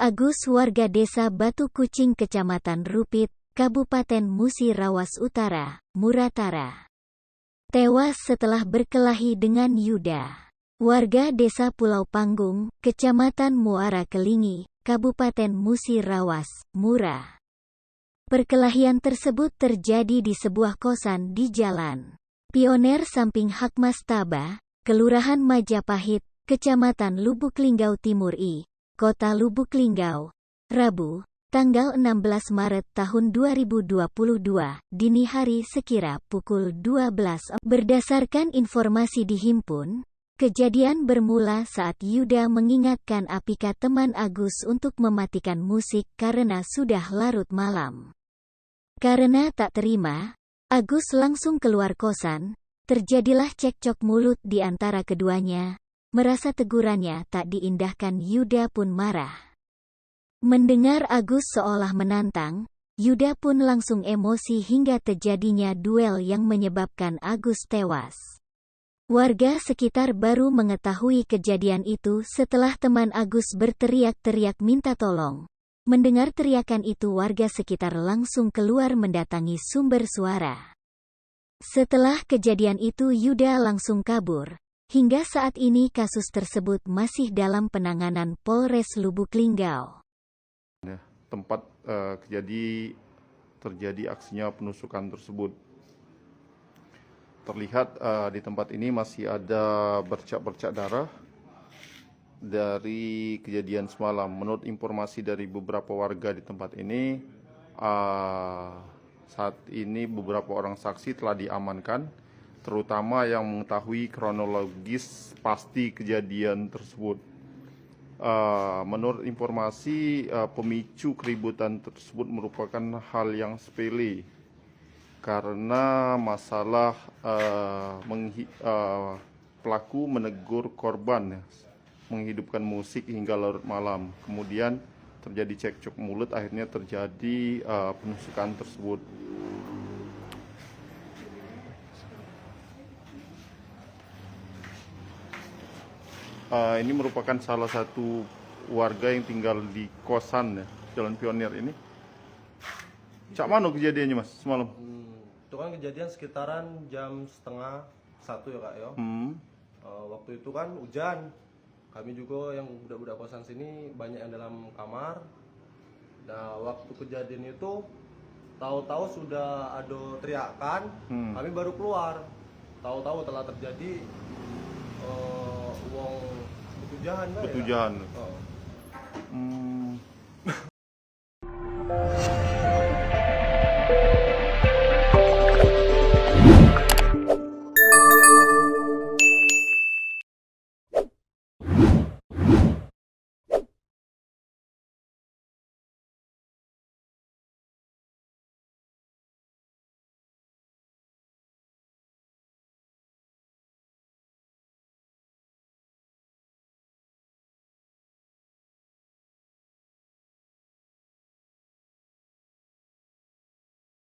Agus, warga desa Batu Kucing Kecamatan Rupit, Kabupaten Musirawas Utara, Muratara, tewas setelah berkelahi dengan Yuda, warga desa Pulau Panggung, Kecamatan Muara Kelingi, Kabupaten Musirawas, Mura. Perkelahian tersebut terjadi di sebuah kosan di Jalan Pioner samping Hakmas Taba, Kelurahan Majapahit, Kecamatan Lubuk Linggau Timur I, Kota Lubuk Linggau, Rabu, tanggal 16 Maret tahun 2022, dini hari sekira pukul 12. Berdasarkan informasi dihimpun, kejadian bermula saat Yuda mengingatkan Apika teman Agus untuk mematikan musik karena sudah larut malam. Karena tak terima, Agus langsung keluar kosan, terjadilah cekcok mulut di antara keduanya. Merasa tegurannya tak diindahkan, Yuda pun marah. Mendengar Agus seolah menantang, Yuda pun langsung emosi hingga terjadinya duel yang menyebabkan Agus tewas. Warga sekitar baru mengetahui kejadian itu setelah teman Agus berteriak-teriak minta tolong. Mendengar teriakan itu, warga sekitar langsung keluar mendatangi sumber suara. Setelah kejadian itu, Yuda langsung kabur. Hingga saat ini kasus tersebut masih dalam penanganan Polres Lubuk Linggau. Tempat terjadi aksinya penusukan tersebut. Terlihat di tempat ini masih ada bercak-bercak darah dari kejadian semalam. Menurut informasi dari beberapa warga di tempat ini, saat ini beberapa orang saksi telah diamankan, terutama yang mengetahui kronologis pasti kejadian tersebut. Menurut informasi, pemicu keributan tersebut merupakan hal yang sepele, karena masalah pelaku menegur korban menghidupkan musik hingga larut malam. Kemudian terjadi cekcok mulut, akhirnya terjadi penusukan tersebut. Ini merupakan salah satu warga yang tinggal di kosan Jalan Pionir ini. Cak mana kejadiannya Mas semalam? Itu kan kejadian sekitaran jam 12:30 ya Kak ya. Waktu itu kan hujan. Kami juga yang budak-budak kosan sini banyak yang dalam kamar. Nah waktu kejadian itu tahu-tahu sudah ada teriakan, kami baru keluar. Tahu-tahu telah terjadi betujahan. Betujahan. Ya?